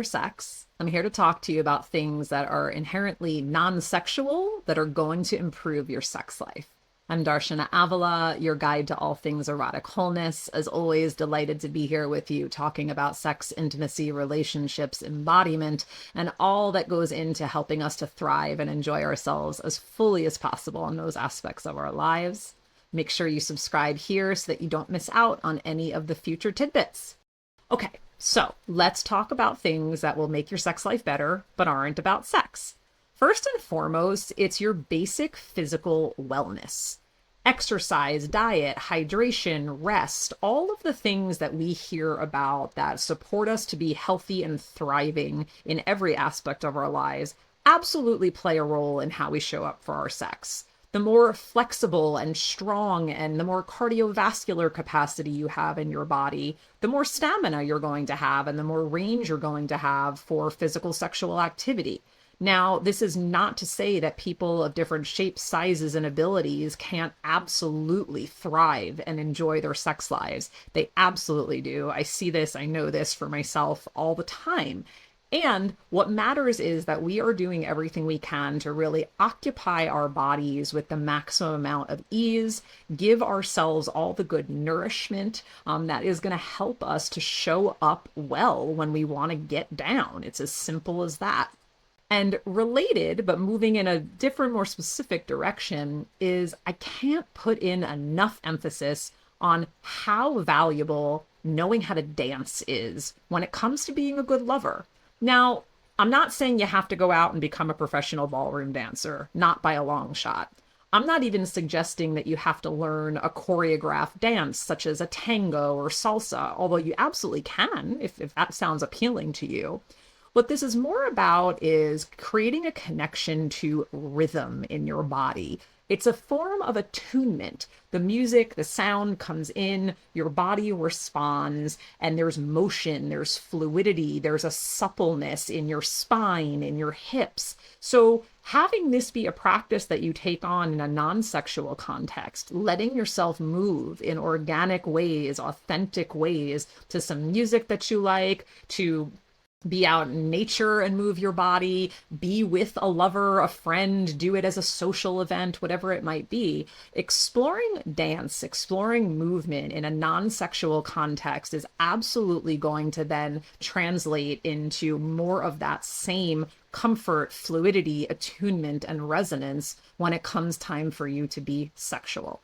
your sex. I'm here to talk to you about things that are inherently non-sexual that are going to improve your sex life. I'm Darshana Avila, your guide to all things erotic wholeness. As always, delighted to be here with you talking about sex, intimacy, relationships, embodiment, and all that goes into helping us to thrive and enjoy ourselves as fully as possible in those aspects of our lives. Make sure you subscribe here so that you don't miss out on any of the future tidbits. Okay, so let's talk about things that will make your sex life better, but aren't about sex. First and foremost, it's your basic physical wellness. Exercise, diet, hydration, rest, all of the things that we hear about that support us to be healthy and thriving in every aspect of our lives absolutely play a role in how we show up for our sex. The more flexible and strong and the more cardiovascular capacity you have in your body, the more stamina you're going to have and the more range you're going to have for physical sexual activity. Now, this is not to say that people of different shapes, sizes, and abilities can't absolutely thrive and enjoy their sex lives. They absolutely do. I see this, I know this for myself all the time. And what matters is that we are doing everything we can to really occupy our bodies with the maximum amount of ease, give ourselves all the good nourishment that is going to help us to show up well when we want to get down. It's as simple as that. And related, but moving in a different, more specific direction, is I can't put in enough emphasis on how valuable knowing how to dance is when it comes to being a good lover. Now, I'm not saying you have to go out and become a professional ballroom dancer, not by a long shot. I'm not even suggesting that you have to learn a choreographed dance such as a tango or salsa, although you absolutely can if that sounds appealing to you. What this is more about is creating a connection to rhythm in your body. It's a form of attunement. The music, the sound comes in, your body responds, and there's motion, there's fluidity, there's a suppleness in your spine, in your hips. So having this be a practice that you take on in a non-sexual context, letting yourself move in organic ways, authentic ways, to some music that you like, to be out in nature and move your body, be with a lover, a friend, do it as a social event, whatever it might be. Exploring dance, exploring movement in a non-sexual context is absolutely going to then translate into more of that same comfort, fluidity, attunement, and resonance when it comes time for you to be sexual.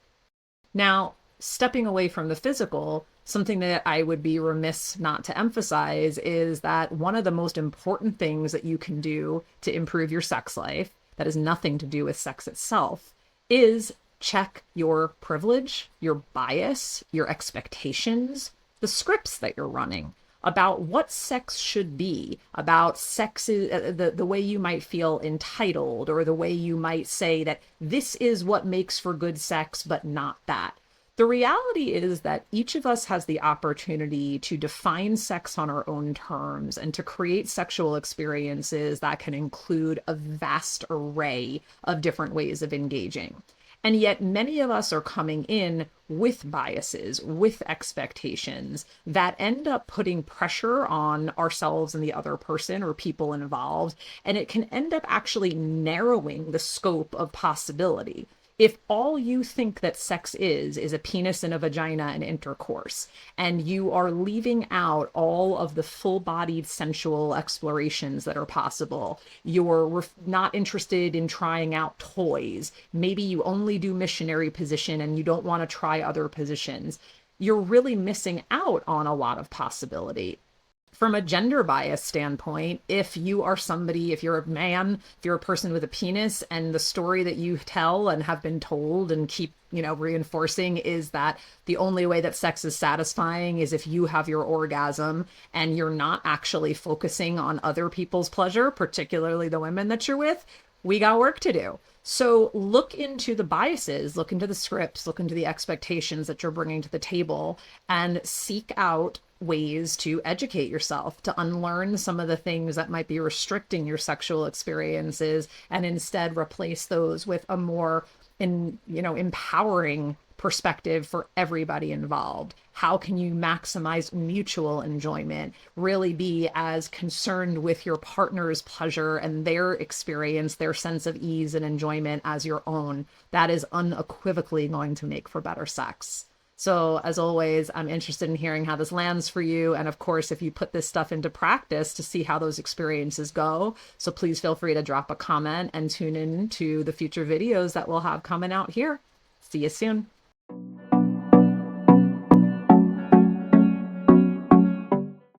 Now, stepping away from the physical, something that I would be remiss not to emphasize is that one of the most important things that you can do to improve your sex life, that has nothing to do with sex itself, is check your privilege, your bias, your expectations, the scripts that you're running about what sex should be, about sex, the way you might feel entitled, or the way you might say that this is what makes for good sex, but not that. The reality is that each of us has the opportunity to define sex on our own terms and to create sexual experiences that can include a vast array of different ways of engaging. And yet many of us are coming in with biases, with expectations that end up putting pressure on ourselves and the other person or people involved. And it can end up actually narrowing the scope of possibility. If all you think that sex is a penis and a vagina and intercourse, and you are leaving out all of the full-bodied sensual explorations that are possible, you're not interested in trying out toys, maybe you only do missionary position and you don't want to try other positions, you're really missing out on a lot of possibility. From a gender bias standpoint, if you are somebody, if you're a man, if you're a person with a penis, and the story that you tell and have been told and keep, reinforcing is that the only way that sex is satisfying is if you have your orgasm and you're not actually focusing on other people's pleasure, particularly the women that you're with, we got work to do. So look into the biases, look into the scripts, look into the expectations that you're bringing to the table, and seek out ways to educate yourself, to unlearn some of the things that might be restricting your sexual experiences, and instead replace those with a more empowering perspective for everybody involved? How can you maximize mutual enjoyment? Really be as concerned with your partner's pleasure and their experience, their sense of ease and enjoyment as your own. That is unequivocally going to make for better sex. So as always, I'm interested in hearing how this lands for you. And of course, if you put this stuff into practice, to see how those experiences go. So please feel free to drop a comment and tune in to the future videos that we'll have coming out here. See you soon.